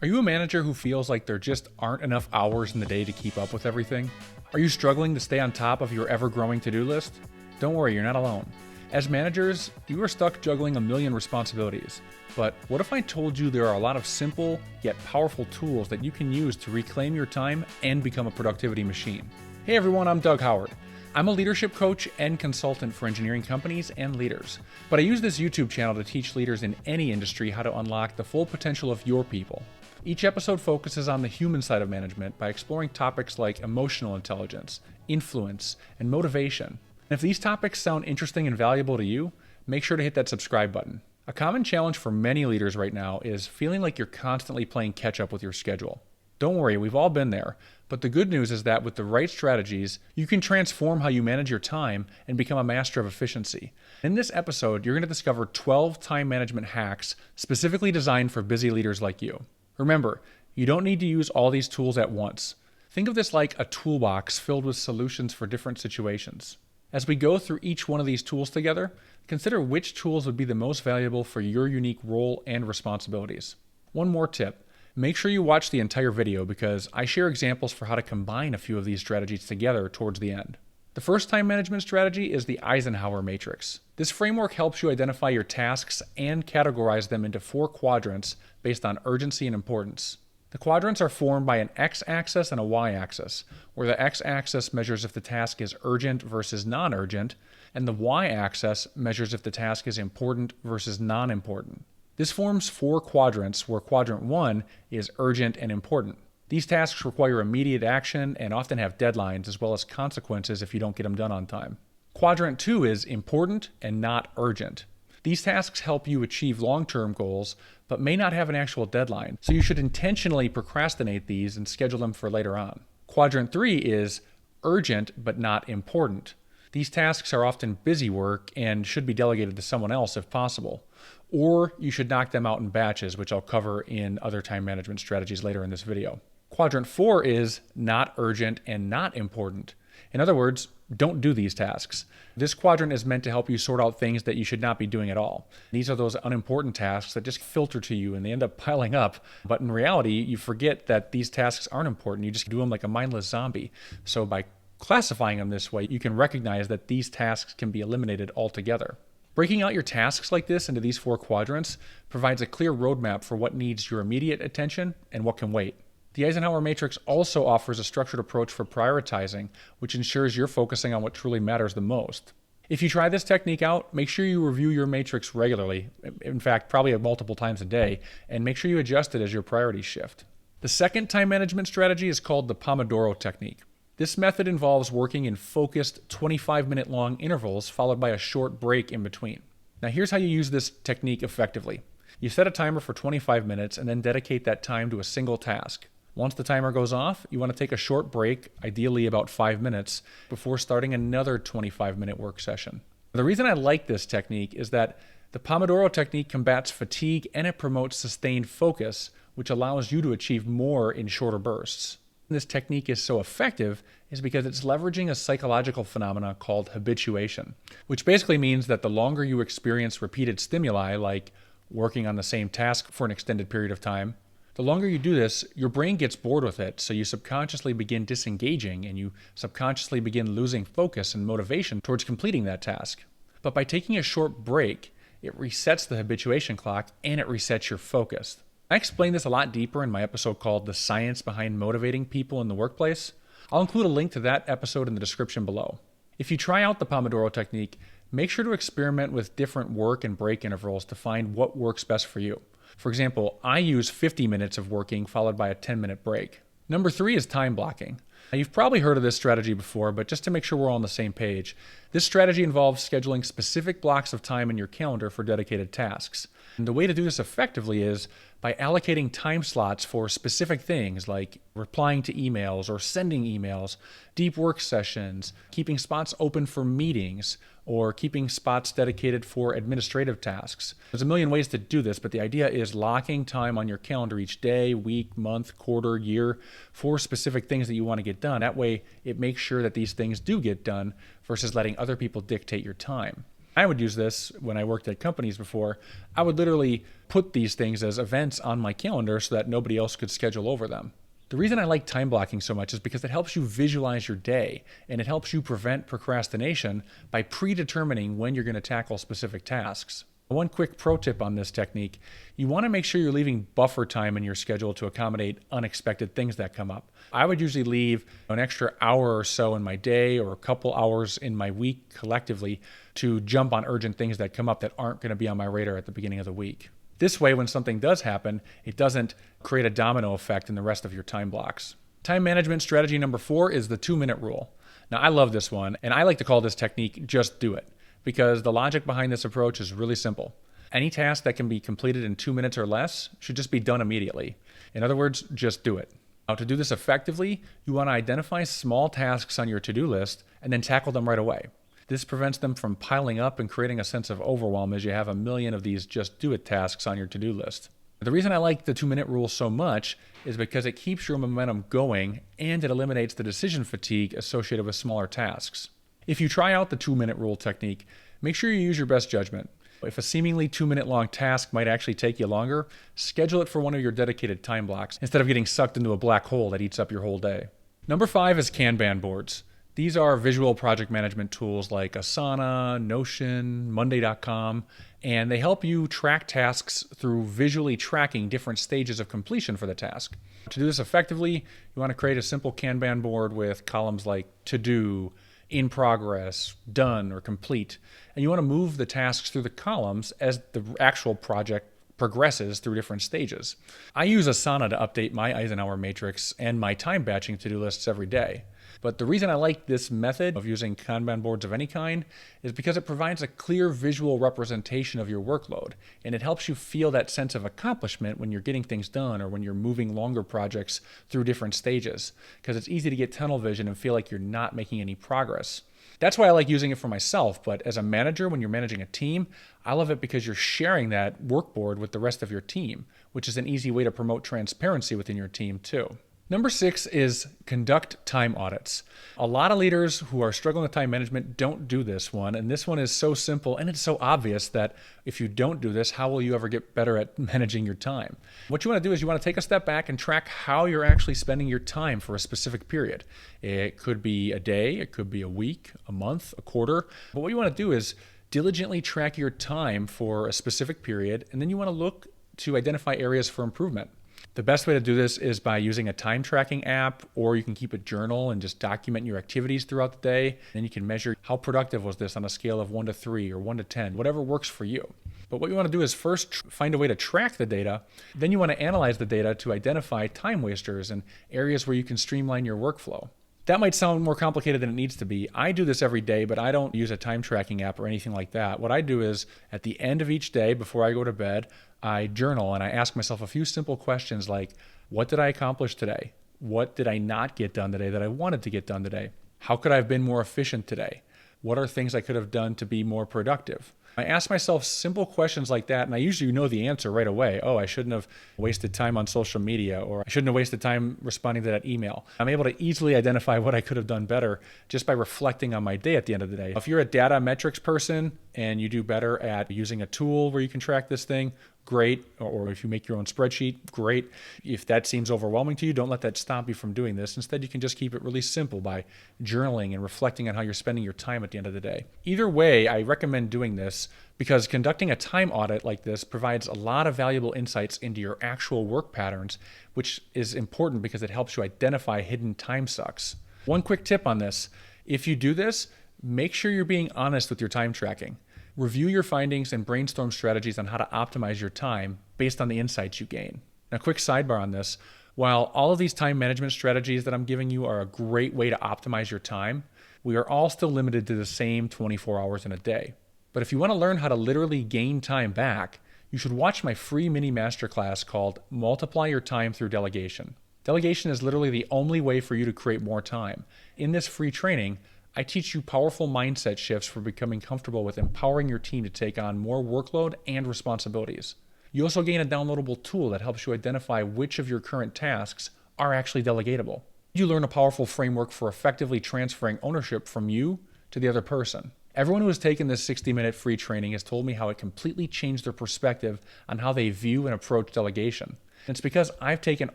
Are you a manager who feels like there just aren't enough hours in the day to keep up with everything? Are you struggling to stay on top of your ever-growing to-do list? Don't worry, you're not alone. As managers, you are stuck juggling a million responsibilities. But what if I told you there are a lot of simple yet powerful tools that you can use to reclaim your time and become a productivity machine? Hey everyone, I'm Doug Howard. I'm a leadership coach and consultant for engineering companies and leaders. But I use this YouTube channel to teach leaders in any industry how to unlock the full potential of your people. Each episode focuses on the human side of management by exploring topics like emotional intelligence, influence, and motivation. And if these topics sound interesting and valuable to you, make sure to hit that subscribe button. A common challenge for many leaders right now is feeling like you're constantly playing catch up with your schedule. Don't worry, we've all been there, but the good news is that with the right strategies, you can transform how you manage your time and become a master of efficiency. In this episode, you're going to discover 12 time management hacks specifically designed for busy leaders like you. Remember, you don't need to use all these tools at once. Think of this like a toolbox filled with solutions for different situations. As we go through each one of these tools together, consider which tools would be the most valuable for your unique role and responsibilities. One more tip, make sure you watch the entire video because I share examples for how to combine a few of these strategies together towards the end. The first time management strategy is the Eisenhower Matrix. This framework helps you identify your tasks and categorize them into 4 quadrants based on urgency and importance. The quadrants are formed by an x-axis and a y-axis, where the x-axis measures if the task is urgent versus non-urgent, and the y-axis measures if the task is important versus non-important. This forms 4 quadrants, where quadrant 1 is urgent and important. These tasks require immediate action and often have deadlines as well as consequences if you don't get them done on time. Quadrant 2 is important and not urgent. These tasks help you achieve long-term goals, but may not have an actual deadline, so you should intentionally procrastinate these and schedule them for later on. Quadrant 3 is urgent but not important. These tasks are often busy work and should be delegated to someone else if possible. Or you should knock them out in batches, which I'll cover in other time management strategies later in this video. Quadrant 4 is not urgent and not important. In other words, don't do these tasks. This quadrant is meant to help you sort out things that you should not be doing at all. These are those unimportant tasks that just filter to you and they end up piling up. But in reality, you forget that these tasks aren't important. You just do them like a mindless zombie. So by classifying them this way, you can recognize that these tasks can be eliminated altogether. Breaking out your tasks like this into these 4 quadrants provides a clear roadmap for what needs your immediate attention and what can wait. The Eisenhower Matrix also offers a structured approach for prioritizing, which ensures you're focusing on what truly matters the most. If you try this technique out, make sure you review your matrix regularly, in fact, probably multiple times a day, and make sure you adjust it as your priorities shift. The second time management strategy is called the Pomodoro Technique. This method involves working in focused 25-minute long intervals followed by a short break in between. Now here's how you use this technique effectively. You set a timer for 25 minutes and then dedicate that time to a single task. Once the timer goes off, you want to take a short break, ideally about 5 minutes, before starting another 25-minute work session. The reason I like this technique is that the Pomodoro Technique combats fatigue and it promotes sustained focus, which allows you to achieve more in shorter bursts. This technique is so effective is because it's leveraging a psychological phenomenon called habituation, which basically means that the longer you experience repeated stimuli, like working on the same task for an extended period of time, the longer you do this, your brain gets bored with it, so you subconsciously begin disengaging and you subconsciously begin losing focus and motivation towards completing that task. But by taking a short break, it resets the habituation clock and it resets your focus. I explain this a lot deeper in my episode called The Science Behind Motivating People in the Workplace. I'll include a link to that episode in the description below. If you try out the Pomodoro Technique, make sure to experiment with different work and break intervals to find what works best for you. For example, I use 50 minutes of working followed by a 10-minute break. Number 3 is time blocking. Now, you've probably heard of this strategy before, but just to make sure we're all on the same page, this strategy involves scheduling specific blocks of time in your calendar for dedicated tasks. And the way to do this effectively is by allocating time slots for specific things like replying to emails or sending emails, deep work sessions, keeping spots open for meetings, or keeping spots dedicated for administrative tasks. There's a million ways to do this, but the idea is locking time on your calendar each day, week, month, quarter, year for specific things that you want to get done. That way, it makes sure that these things do get done versus letting other people dictate your time. I would use this when I worked at companies before. I would literally put these things as events on my calendar so that nobody else could schedule over them. The reason I like time blocking so much is because it helps you visualize your day, and it helps you prevent procrastination by predetermining when you're going to tackle specific tasks. One quick pro tip on this technique: you want to make sure you're leaving buffer time in your schedule to accommodate unexpected things that come up. I would usually leave an extra hour or so in my day or a couple hours in my week collectively to jump on urgent things that come up that aren't going to be on my radar at the beginning of the week. This way, when something does happen, it doesn't create a domino effect in the rest of your time blocks. Time management strategy number 4 is the 2-minute rule. Now, I love this one, and I like to call this technique "just do it," because the logic behind this approach is really simple. Any task that can be completed in 2 minutes or less should just be done immediately. In other words, just do it. Now, to do this effectively, you want to identify small tasks on your to-do list and then tackle them right away. This prevents them from piling up and creating a sense of overwhelm as you have a million of these just do it tasks on your to-do list. The reason I like the 2-minute rule so much is because it keeps your momentum going and it eliminates the decision fatigue associated with smaller tasks. If you try out the 2-minute rule technique, make sure you use your best judgment. If a seemingly 2-minute long task might actually take you longer, schedule it for one of your dedicated time blocks instead of getting sucked into a black hole that eats up your whole day. Number 5 is Kanban Boards. These are visual project management tools like Asana, Notion, Monday.com, and they help you track tasks through visually tracking different stages of completion for the task. To do this effectively, you want to create a simple Kanban board with columns like to do, in progress, done, or complete. And you want to move the tasks through the columns as the actual project progresses through different stages. I use Asana to update my Eisenhower Matrix and my time batching to-do lists every day. But the reason I like this method of using Kanban boards of any kind is because it provides a clear visual representation of your workload, and it helps you feel that sense of accomplishment when you're getting things done or when you're moving longer projects through different stages, because it's easy to get tunnel vision and feel like you're not making any progress. That's why I like using it for myself, but as a manager, when you're managing a team, I love it because you're sharing that workboard with the rest of your team, which is an easy way to promote transparency within your team too. Number 6 is conduct time audits. A lot of leaders who are struggling with time management don't do this one, and this one is so simple and it's so obvious that if you don't do this, how will you ever get better at managing your time? What you want to do is you want to take a step back and track how you're actually spending your time for a specific period. It could be a day, it could be a week, a month, a quarter, but what you want to do is diligently track your time for a specific period, and then you want to look to identify areas for improvement. The best way to do this is by using a time tracking app, or you can keep a journal and just document your activities throughout the day. Then you can measure how productive was this on a scale of 1 to 3 or 1 to 10, whatever works for you. But what you want to do is first find a way to track the data. Then you want to analyze the data to identify time wasters and areas where you can streamline your workflow. That might sound more complicated than it needs to be. I do this every day, but I don't use a time tracking app or anything like that. What I do is at the end of each day, before I go to bed, I journal and I ask myself a few simple questions like, what did I accomplish today? What did I not get done today that I wanted to get done today? How could I have been more efficient today? What are things I could have done to be more productive? I ask myself simple questions like that, and I usually know the answer right away. Oh, I shouldn't have wasted time on social media, or I shouldn't have wasted time responding to that email. I'm able to easily identify what I could have done better just by reflecting on my day at the end of the day. If you're a data metrics person and you do better at using a tool where you can track this thing, great. Or if you make your own spreadsheet, great. If that seems overwhelming to you, don't let that stop you from doing this. Instead, you can just keep it really simple by journaling and reflecting on how you're spending your time at the end of the day. Either way, I recommend doing this because conducting a time audit like this provides a lot of valuable insights into your actual work patterns, which is important because it helps you identify hidden time sucks. One quick tip on this: if you do this, make sure you're being honest with your time tracking. Review your findings and brainstorm strategies on how to optimize your time based on the insights you gain. Now, quick sidebar on this. While all of these time management strategies that I'm giving you are a great way to optimize your time, we are all still limited to the same 24 hours in a day. But if you want to learn how to literally gain time back, you should watch my free mini masterclass called Multiply Your Time Through Delegation. Delegation is literally the only way for you to create more time. In this free training, I teach you powerful mindset shifts for becoming comfortable with empowering your team to take on more workload and responsibilities. You also gain a downloadable tool that helps you identify which of your current tasks are actually delegatable. You learn a powerful framework for effectively transferring ownership from you to the other person. Everyone who has taken this 60-minute free training has told me how it completely changed their perspective on how they view and approach delegation. And it's because I've taken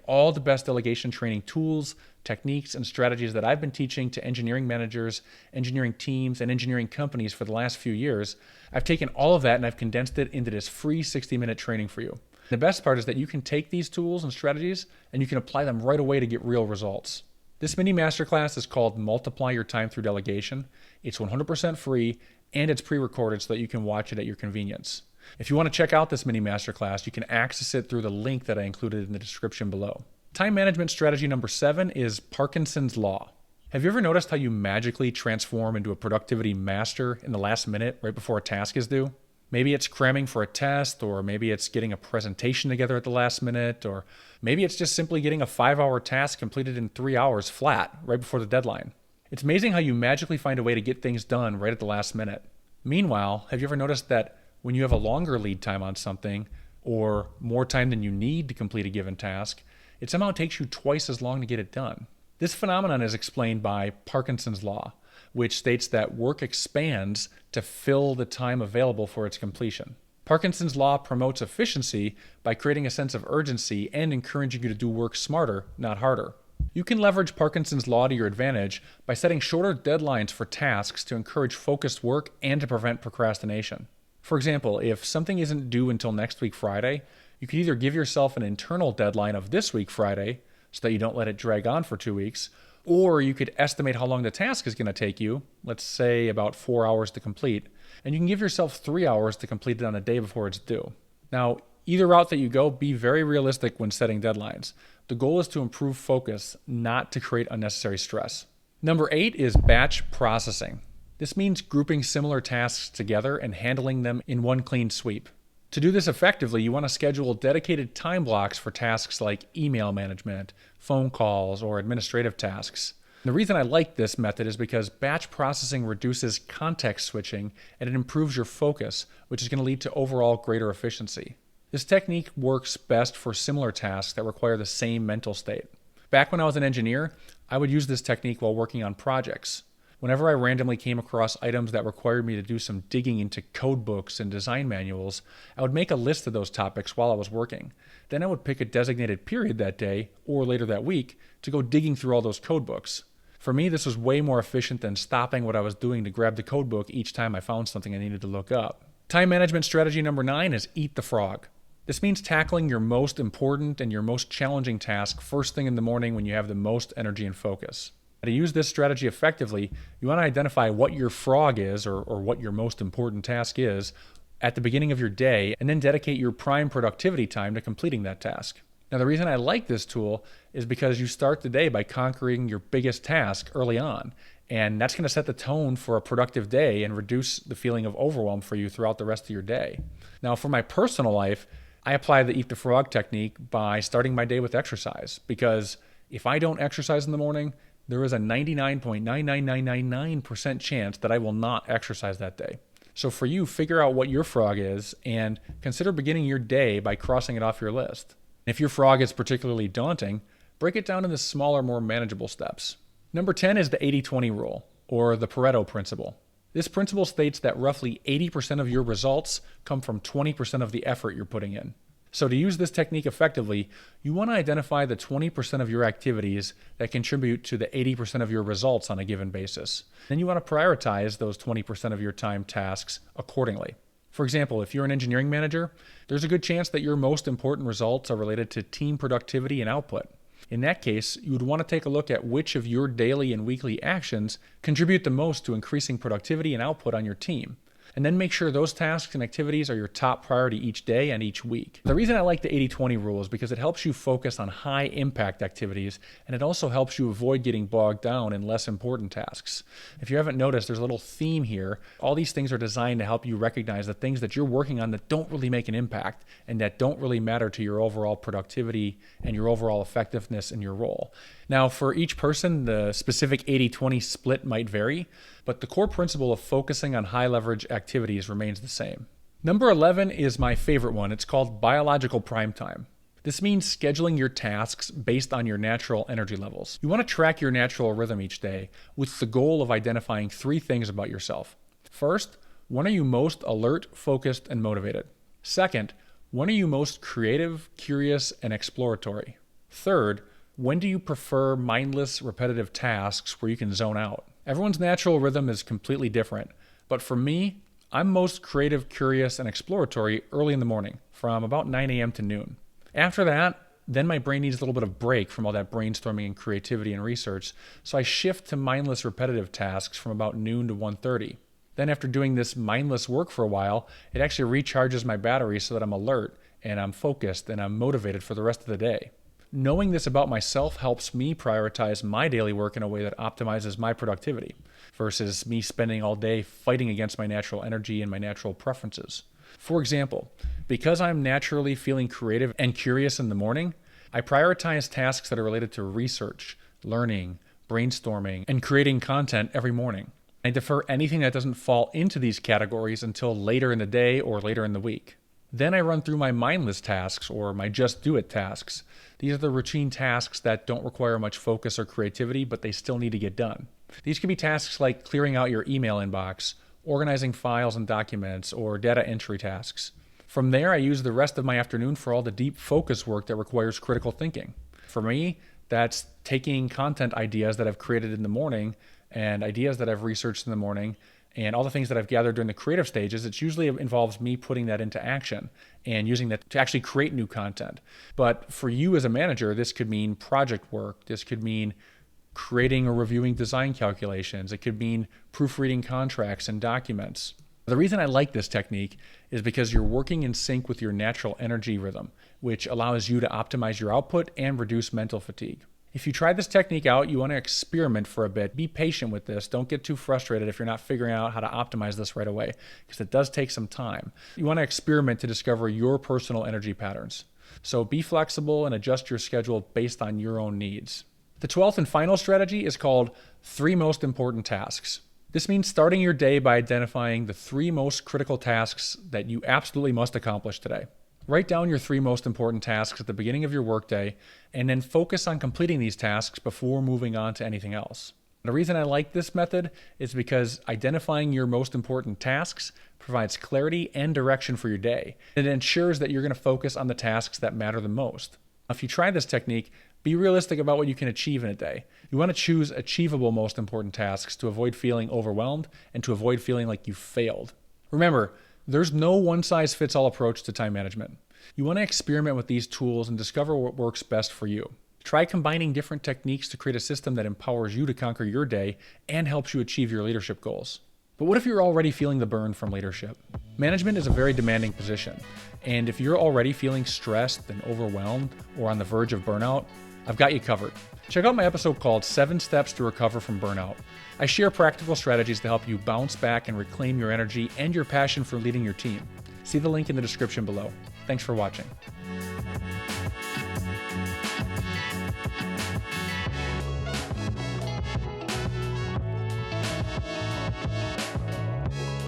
all the best delegation training tools, techniques, and strategies that I've been teaching to engineering managers, engineering teams, and engineering companies for the last few years. I've taken all of that and I've condensed it into this free 60-minute training for you. The best part is that you can take these tools and strategies and you can apply them right away to get real results. This mini masterclass is called Multiply Your Time Through Delegation. It's 100% free and it's pre-recorded so that you can watch it at your convenience. If you want to check out this mini masterclass, you can access it through the link that I included in the description below. Time management strategy number 7 is Parkinson's Law. Have you ever noticed how you magically transform into a productivity master in the last minute right before a task is due? Maybe it's cramming for a test, or maybe it's getting a presentation together at the last minute, or maybe it's just simply getting a 5-hour task completed in 3 hours flat right before the deadline. It's amazing how you magically find a way to get things done right at the last minute. Meanwhile, have you ever noticed that when you have a longer lead time on something, or more time than you need to complete a given task, it somehow takes you twice as long to get it done? This phenomenon is explained by Parkinson's Law, which states that work expands to fill the time available for its completion. Parkinson's Law promotes efficiency by creating a sense of urgency and encouraging you to do work smarter, not harder. You can leverage Parkinson's Law to your advantage by setting shorter deadlines for tasks to encourage focused work and to prevent procrastination. For example, if something isn't due until next week Friday, you can either give yourself an internal deadline of this week Friday so that you don't let it drag on for 2 weeks, or you could estimate how long the task is going to take you, let's say about 4 hours to complete, and you can give yourself 3 hours to complete it on a day before it's due. Now, either route that you go, be very realistic when setting deadlines. The goal is to improve focus, not to create unnecessary stress. Number 8 is batch processing. This means grouping similar tasks together and handling them in one clean sweep. To do this effectively, you want to schedule dedicated time blocks for tasks like email management, phone calls, or administrative tasks. The reason I like this method is because batch processing reduces context switching and it improves your focus, which is going to lead to overall greater efficiency. This technique works best for similar tasks that require the same mental state. Back when I was an engineer, I would use this technique while working on projects. Whenever I randomly came across items that required me to do some digging into code books and design manuals, I would make a list of those topics while I was working. Then I would pick a designated period that day, or later that week, to go digging through all those code books. For me, this was way more efficient than stopping what I was doing to grab the code book each time I found something I needed to look up. Time management strategy number 9 is eat the frog. This means tackling your most important and your most challenging task first thing in the morning when you have the most energy and focus. To use this strategy effectively, you want to identify what your frog is or what your most important task is at the beginning of your day, and then dedicate your prime productivity time to completing that task. Now, the reason I like this tool is because you start the day by conquering your biggest task early on, and that's going to set the tone for a productive day and reduce the feeling of overwhelm for you throughout the rest of your day. Now, for my personal life, I apply the eat the frog technique by starting my day with exercise, because if I don't exercise in the morning, there is a 99.99999% chance that I will not exercise that day. So for you, figure out what your frog is and consider beginning your day by crossing it off your list. If your frog is particularly daunting, break it down into smaller, more manageable steps. Number 10 is the 80-20 rule, or the Pareto principle. This principle states that roughly 80% of your results come from 20% of the effort you're putting in. So to use this technique effectively, you want to identify the 20% of your activities that contribute to the 80% of your results on a given basis. Then you want to prioritize those 20% of your time tasks accordingly. For example, if you're an engineering manager, there's a good chance that your most important results are related to team productivity and output. In that case, you would want to take a look at which of your daily and weekly actions contribute the most to increasing productivity and output on your team. And then make sure those tasks and activities are your top priority each day and each week. The reason I like the 80-20 rule is because it helps you focus on high impact activities, and it also helps you avoid getting bogged down in less important tasks. If you haven't noticed, there's a little theme here. All these things are designed to help you recognize the things that you're working on that don't really make an impact and that don't really matter to your overall productivity and your overall effectiveness in your role. Now, for each person, the specific 80-20 split might vary, but the core principle of focusing on high leverage activities remains the same. Number 11 is my favorite one. It's called biological prime time. This means scheduling your tasks based on your natural energy levels. You want to track your natural rhythm each day with the goal of identifying 3 things about yourself. First, when are you most alert, focused, and motivated? Second, when are you most creative, curious, and exploratory? Third, when do you prefer mindless, repetitive tasks where you can zone out? Everyone's natural rhythm is completely different, but for me, I'm most creative, curious, and exploratory early in the morning, from about 9 a.m. to noon. After that, then my brain needs a little bit of break from all that brainstorming and creativity and research, so I shift to mindless, repetitive tasks from about noon to 1:30. Then after doing this mindless work for a while, it actually recharges my battery so that I'm alert and I'm focused and I'm motivated for the rest of the day. Knowing this about myself helps me prioritize my daily work in a way that optimizes my productivity versus me spending all day fighting against my natural energy and my natural preferences. For example, because I'm naturally feeling creative and curious in the morning, I prioritize tasks that are related to research, learning, brainstorming, and creating content every morning. I defer anything that doesn't fall into these categories until later in the day or later in the week. Then I run through my mindless tasks or my just do it tasks. These are the routine tasks that don't require much focus or creativity, but they still need to get done. These could be tasks like clearing out your email inbox, organizing files and documents, or data entry tasks. From there, I use the rest of my afternoon for all the deep focus work that requires critical thinking. For me, that's taking content ideas that I've created in the morning and ideas that I've researched in the morning and all the things that I've gathered during the creative stages. It usually involves me putting that into action and using that to actually create new content. But for you as a manager, this could mean project work. This could mean creating or reviewing design calculations. It could mean proofreading contracts and documents. The reason I like this technique is because you're working in sync with your natural energy rhythm, which allows you to optimize your output and reduce mental fatigue. If you try this technique out, you want to experiment for a bit. Be patient with this. Don't get too frustrated if you're not figuring out how to optimize this right away, because it does take some time. You want to experiment to discover your personal energy patterns. So be flexible and adjust your schedule based on your own needs. The 12th and final strategy is called 3 most important tasks. This means starting your day by identifying the 3 most critical tasks that you absolutely must accomplish today. Write down your 3 most important tasks at the beginning of your workday, and then focus on completing these tasks before moving on to anything else. The reason I like this method is because identifying your most important tasks provides clarity and direction for your day. It ensures that you're going to focus on the tasks that matter the most. If you try this technique, be realistic about what you can achieve in a day. You want to choose achievable most important tasks to avoid feeling overwhelmed and to avoid feeling like you failed. Remember, there's no one-size-fits-all approach to time management. You want to experiment with these tools and discover what works best for you. Try combining different techniques to create a system that empowers you to conquer your day and helps you achieve your leadership goals. But what if you're already feeling the burn from leadership? Management is a very demanding position, and if you're already feeling stressed and overwhelmed or on the verge of burnout, I've got you covered. Check out my episode called 7 Steps to Recover from Burnout. I share practical strategies to help you bounce back and reclaim your energy and your passion for leading your team. See the link in the description below. Thanks for watching.